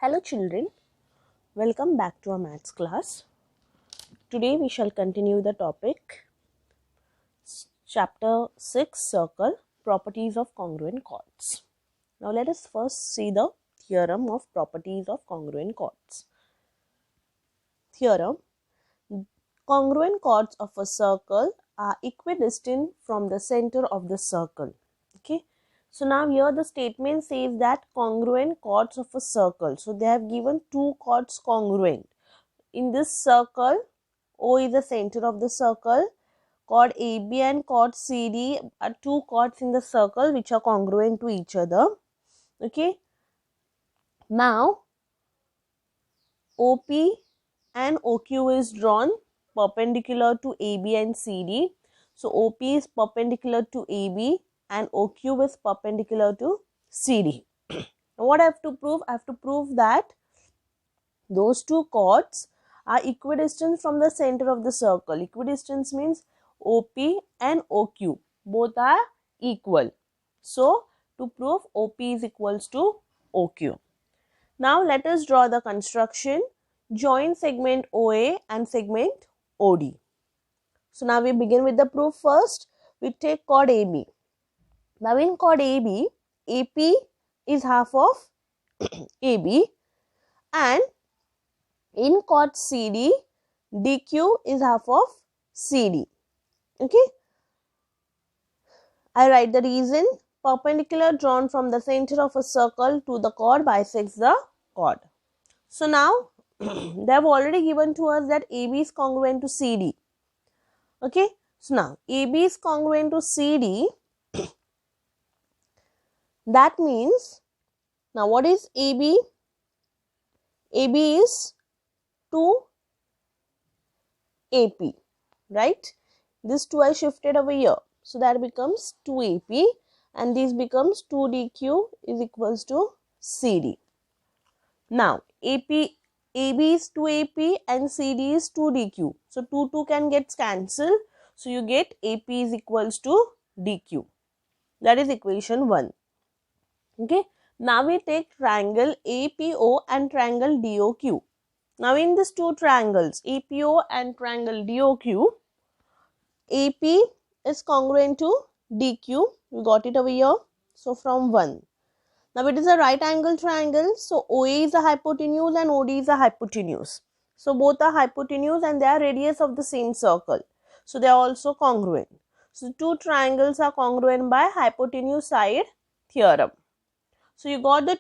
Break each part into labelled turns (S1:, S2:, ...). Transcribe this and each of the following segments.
S1: Hello children, welcome back to our maths class. Today we shall continue the topic chapter 6 circle properties of congruent chords. Now let us first see the theorem of properties of congruent chords. Theorem: congruent chords of a circle are equidistant from the center of the circle. Okay. So now here the statement says that congruent chords of a circle. So they have given two chords congruent. In this circle, O is the center of the circle. Chord AB and chord CD are two chords in the circle which are congruent to each other. Okay. Now, OP and OQ is drawn perpendicular to AB and CD. So, OP is perpendicular to AB and OQ is perpendicular to CD. Now, what I have to prove? I have to prove that those two chords are equidistant from the center of the circle. Equidistance means OP and OQ both are equal. So, to prove OP is equals to OQ. Now, let us draw the construction. Join segment OA and segment OD. So, now we begin with the proof first. We take chord AB. Now, in chord AB, AP is half of AB and in chord CD, DQ is half of CD. Okay. I write the reason. Perpendicular drawn from the center of a circle to the chord bisects the chord. So now they have already given to us that AB is congruent to CD. Okay. So now AB is congruent to CD. That means, now what is AB? AB is 2 AP, right? This 2 I shifted over here. So that becomes 2 AP and this becomes 2 DQ is equals to CD. Now, AB is 2 AP and CD is 2 DQ. So 2 can get cancelled. So you get AP is equals to DQ. That is equation 1. Okay. Now we take triangle APO and triangle DOQ. Now in these two triangles APO and triangle DOQ, AP is congruent to DQ. We got it over here. So from 1. Now it is a right angle triangle. So OA is a hypotenuse and OD is a hypotenuse. So both are hypotenuse and they are radius of the same circle. So they are also congruent. So two triangles are congruent by hypotenuse side theorem. So you got the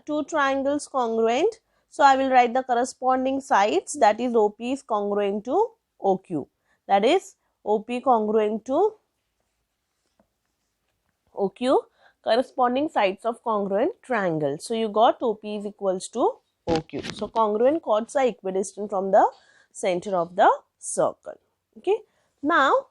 S1: two triangles congruent. So I will write the corresponding sides, that is OP is congruent to OQ. That is OP congruent to OQ, corresponding sides of congruent triangle. So you got OP is equals to OQ. So congruent chords are equidistant from the center of the circle. Okay. Now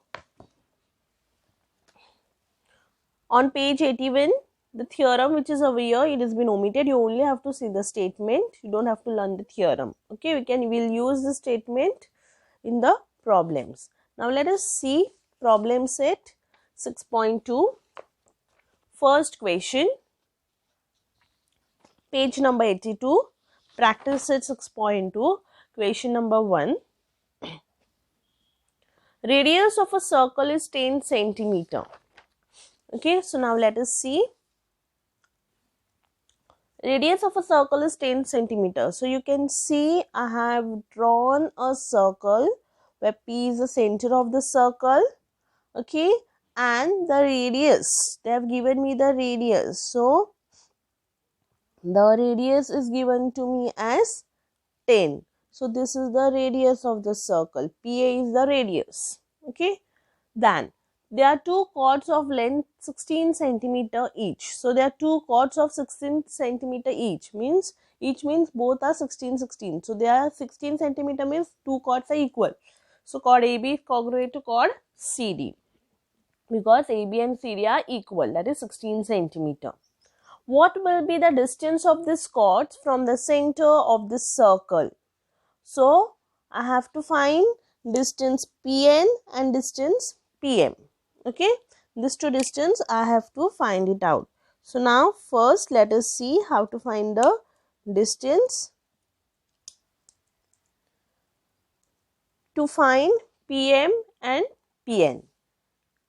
S1: on page 81, the theorem which is over here, it has been omitted. You only have to see the statement. You don't have to learn the theorem. Okay, we'll use the statement in the problems. Now let us see problem set 6.2. First question, page number 82, practice set 6.2, question number 1. Radius of a circle is 10 centimeter. Okay, so now let us see. Radius of a circle is 10 centimeter. So you can see I have drawn a circle where P is the center of the circle. Okay, and the radius, they have given me the radius. So the radius is given to me as 10. So this is the radius of the circle. PA is the radius. Okay, then there are two chords of length 16 centimeter each. So there are two chords of 16 centimeter each. Means both are 16. So they are 16 centimeter means two chords are equal. So chord AB is congruent to chord CD. Because AB and CD are equal, that is 16 centimeter. What will be the distance of this chords from the center of this circle? So I have to find distance PN and distance PM. Okay, this two distance I have to find it out. So now first let us see how to find the distance to find PM and PN.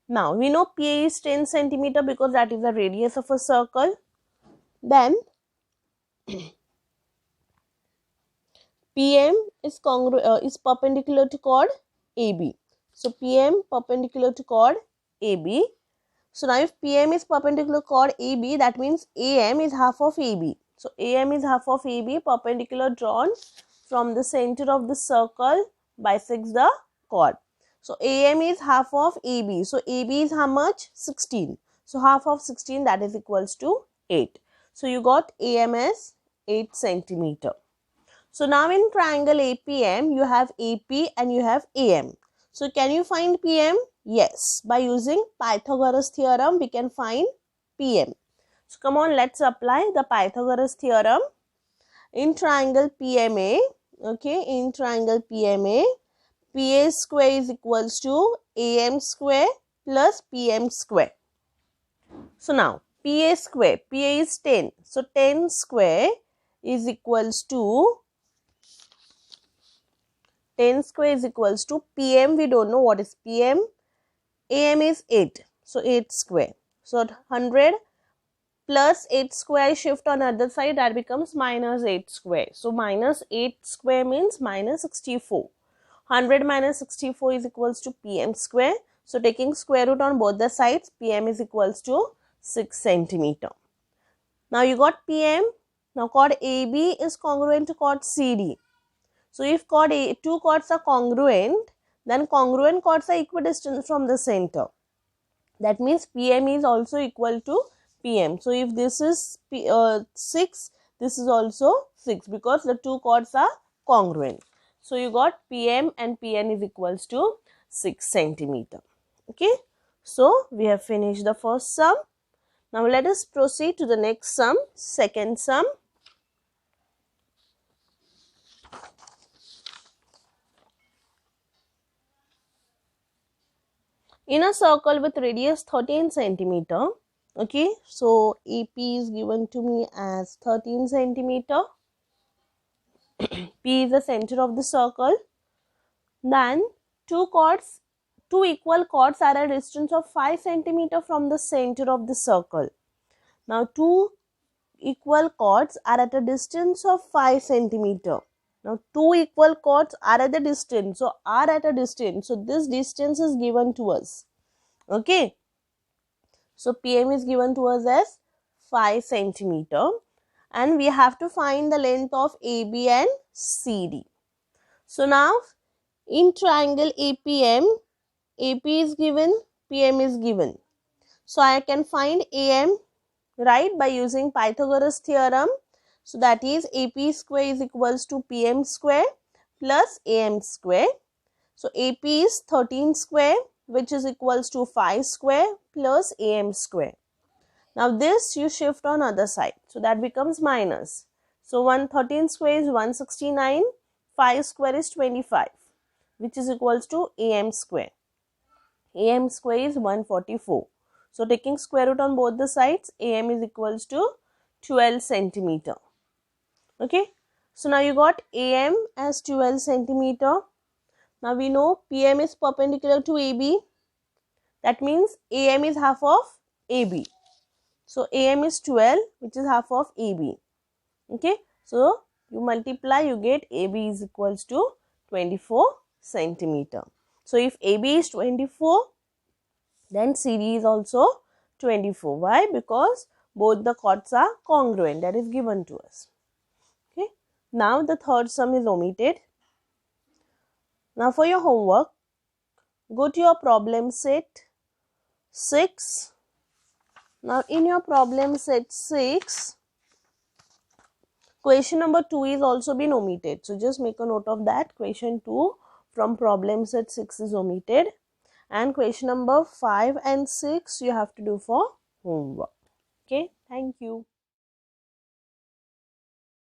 S1: Now we know PA is 10 centimeter because that is the radius of a circle. Then PM is perpendicular to chord AB. So PM perpendicular to chord AB. So now if PM is perpendicular to chord AB, that means AM is half of AB. So AM is half of AB, perpendicular drawn from the center of the circle bisects the chord. So AM is half of AB. So AB is how much? 16. So half of 16, that is equals to 8. So you got AM as 8 centimeter. So now in triangle APM, you have AP and you have AM. So can you find PM? Yes. By using Pythagoras theorem, we can find PM. So come on, let's apply the Pythagoras theorem. In triangle PMA, okay, in triangle PMA, PA square is equals to AM square plus PM square. So now PA square, PA is 10. So 10 square is equals to 10 square is equals to PM. We don't know what is PM. AM is 8. So 8 square. So 100 plus 8 square shift on other side, that becomes minus 8 square. So minus 8 square means minus 64. 100 minus 64 is equals to PM square. So taking square root on both the sides, PM is equals to 6 centimeter. Now you got PM. Now chord AB is congruent to chord CD. So if two chords are congruent, then congruent chords are equidistant from the center. That means PM is also equal to PM. So if this is 6, this is also 6 because the two chords are congruent. So you got PM and PN is equals to 6 centimeter. Okay. So we have finished the first sum. Now let us proceed to the next sum, second sum. In a circle with radius 13 centimeter, okay, so AP is given to me as 13 centimeter. P is the center of the circle. Then two equal chords are at a distance of 5 centimeter from the center of the circle. Now two equal chords are at a distance of 5 centimeter. Now two equal chords are at the distance. So are at a distance. So this distance is given to us. Okay. So PM is given to us as 5 centimeter. And we have to find the length of AB and CD. So now in triangle APM, AP is given, PM is given. So I can find AM, right, by using Pythagoras theorem. So that is AP square is equals to PM square plus AM square. So AP is 13 square, which is equals to 5 square plus AM square. Now this you shift on other side. So that becomes minus. So 113 square is 169, 5 square is 25, which is equals to AM square. AM square is 144. So taking square root on both the sides, AM is equals to 12 centimeter. Okay. So now you got AM as 12 centimeter. Now we know PM is perpendicular to AB. That means AM is half of AB. So AM is 12, which is half of AB. Okay. So you multiply, you get AB is equals to 24 centimeter. So if AB is 24, then CD is also 24. Why? Because both the chords are congruent. That is given to us. Okay. Now the third sum is omitted. Now for your homework, go to your problem set 6. Now in your problem set 6, question number 2 is also been omitted. So just make a note of that. Question 2 from problem set 6 is omitted. And question number 5 and 6 you have to do for homework. Okay. Thank you.